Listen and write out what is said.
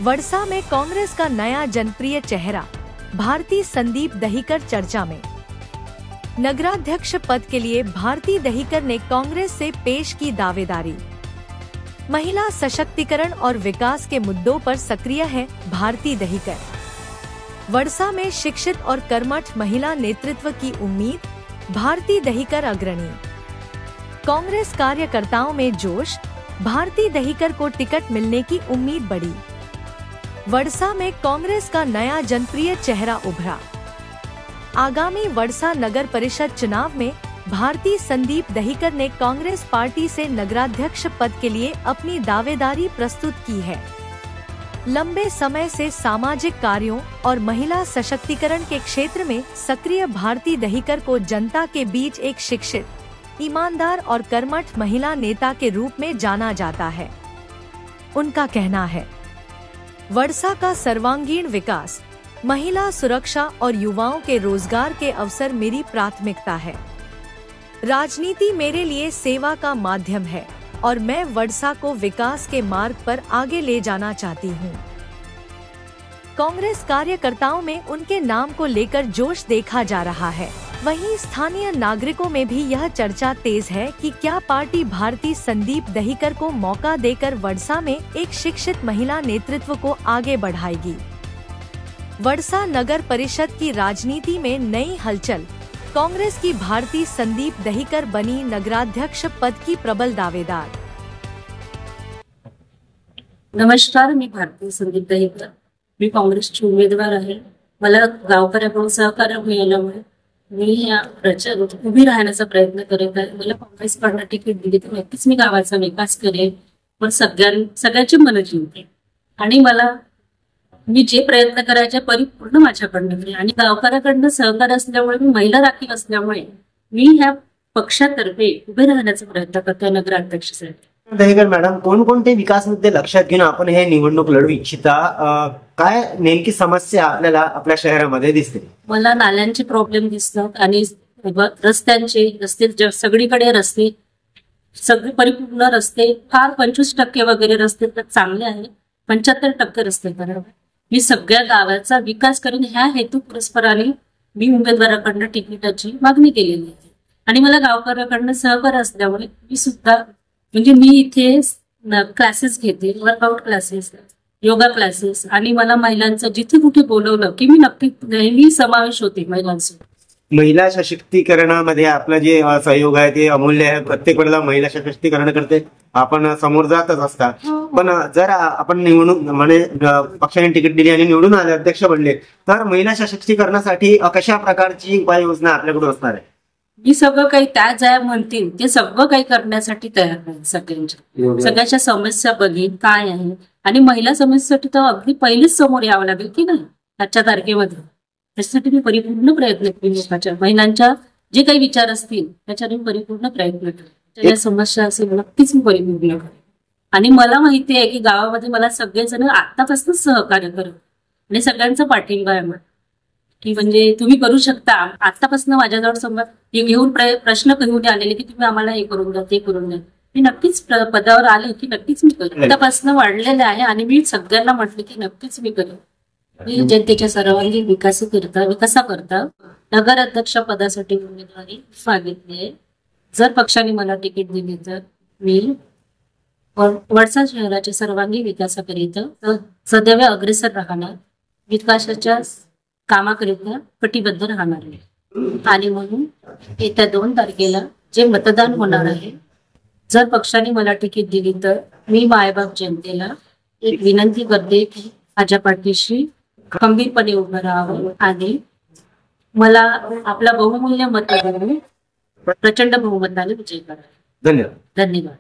वडसा में कांग्रेस का नया जनप्रिय चेहरा भारती संदीप दहीकर चर्चा में। नगराध्यक्ष पद के लिए भारती दहीकर ने कांग्रेस से पेश की दावेदारी। महिला सशक्तिकरण और विकास के मुद्दों पर सक्रिय है भारती दहीकर। वडसा में शिक्षित और कर्मठ महिला नेतृत्व की उम्मीद, भारती दहीकर अग्रणी। कांग्रेस कार्यकर्ताओं में जोश, भारती दहीकर को टिकट मिलने की उम्मीद बढ़ी। वडसा में कांग्रेस का नया जनप्रिय चेहरा उभरा। आगामी वडसा नगर परिषद चुनाव में भारती संदीप दहीकर ने कांग्रेस पार्टी से नगराध्यक्ष पद के लिए अपनी दावेदारी प्रस्तुत की है। लंबे समय से सामाजिक कार्यों और महिला सशक्तिकरण के क्षेत्र में सक्रिय भारती दहीकर को जनता के बीच एक शिक्षित, ईमानदार और कर्मठ महिला नेता के रूप में जाना जाता है। उनका कहना है, वडसा का सर्वांगीण विकास, महिला सुरक्षा और युवाओं के रोजगार के अवसर मेरी प्राथमिकता है। राजनीति मेरे लिए सेवा का माध्यम है और मैं वडसा को विकास के मार्ग पर आगे ले जाना चाहती हूँ। कांग्रेस कार्यकर्ताओं में उनके नाम को लेकर जोश देखा जा रहा है। वहीं स्थानीय नागरिकों में भी यह चर्चा तेज है कि क्या पार्टी भारती संदीप दहीकर को मौका देकर वडसा में एक शिक्षित महिला नेतृत्व को आगे बढ़ाएगी। वडसा नगर परिषद की राजनीति में नई हलचल, कांग्रेस की भारती संदीप दहीकर बनी नगराध्यक्ष पद की प्रबल दावेदार। नमस्कार, मी भारती संदीप दहीकर। मी काँग्रेसची उमेदवार आहे। मला गावकऱ्यांकडून सहकार्य मिळाल्यामुळे मी या प्रचारात उभी राहण्याचा प्रयत्न करत आहे। मला काँग्रेसकडून तिकीट दिली तर नक्कीच मी गावाचा विकास करेन, पण सगळ्यांची मन जिंकते आणि मी जे प्रयत्न करायचे परिपूर्ण माझ्याकडनं करेन। आणि गावकऱ्याकडनं सहकार्य असल्यामुळे, मी महिला राखीव असल्यामुळे मी ह्या पक्षातर्फे उभे राहण्याचा प्रयत्न करते नगराध्यक्षासाठी। दहीकर मॅडम, कोणकोणते विकास मुद्दे लक्षात घेऊन आपण हे निवडणूक लढवू इच्छिता? काय नेमकी समस्या आपल्याला आपल्या शहरामध्ये दिसते? मला नाल्यांचे प्रॉब्लेम दिसतात आणि रस्ते सगळीकडे रस्ते सगळे परिपूर्ण रस्ते, फार 25% वगैरे रस्ते तर चांगले आहे, 75% रस्ते बरोबर। मी सगळ्या गावाचा विकास करून ह्या हेतू पुरस्पराने मी उमेदवाराकडनं तिकिटाची मागणी केलेली आहे। आणि मला गावकऱ्याकडनं सहकार्य असल्यामुळे मी सुद्धा मी इथे क्लासेस घेते, वर्कआउट क्लासेस, योगा क्लासेस, आणि मला महिलांचं जिथे कुठे बोलवलं की मी नक्की नेहमी समावेश होते महिलांसोबत। महिला सशक्तीकरणामध्ये आपला जे सहयोग आहे ते अमूल्य आहे। प्रत्येक वेळेला महिला सशक्तीकरण करते आपण समोर जातच असतात, पण जर आपण निवडून पक्षाने तिकीट दिली आणि निवडून आले, अध्यक्ष बनले, तर महिला सशक्तीकरणासाठी कशा प्रकारची उपाययोजना आपल्याकडून असणार आहे? मी सगळं काही त्या ज्या म्हणतील ते सगळं काही करण्यासाठी तयार आहे। सगळ्याच्या समस्या बघीन काय आहे, आणि महिला समस्येसाठी तर अगदी पहिलेच समोर यावं लागेल की नाही आजच्या तारखेमध्ये। त्यासाठी मी परिपूर्ण प्रयत्न करेन। महिलांच्या जे काही विचार असतील त्याच्याने मी परिपूर्ण प्रयत्न करेन। ज्या समस्या असेल नक्कीच मी परिपूर्ण करेन। आणि मला माहिती आहे की गावामध्ये मला सगळेजण आतापासूनच सहकार्य करत आणि सगळ्यांचा पाठिंबा आहे की तुम्ही करू शकता। आतापासून माझ्याजवळ समजा घेऊन प्रश्न घेऊन आलेले की तुम्ही आम्हाला हे करून द्या, ते करून द्या, मी नक्कीच पदावर आले की नक्कीच मी करेन। आतापासून वाढलेले आहे आणि मी सगळ्यांना म्हटलं की नक्कीच मी करेन। मी जनतेच्या सर्वांगीण विकासाकरता नगराध्यक्ष पदासाठी उमेदवारी मागितली आहे। जर पक्षाने मला तिकीट दिले तर मी वडसा शहराच्या सर्वांगीण विकासाकरिता सदैव अग्रेसर राहणार, विकासाच्या कामाकरिता कटिबद्ध राहणार आहे। आणि म्हणून येत्या 2 तारखेला जे मतदान होणार आहे, जर पक्षाने मला तिकीट दिली तर मी मायबाप जनतेला एक विनंती करते की माझ्या पाठीशी खंबीरपणे उभं राहावं आणि मला आपला बहुमूल्य मत प्रचंड बहुमताने विजय करा। धन्यवाद। धन्यवाद।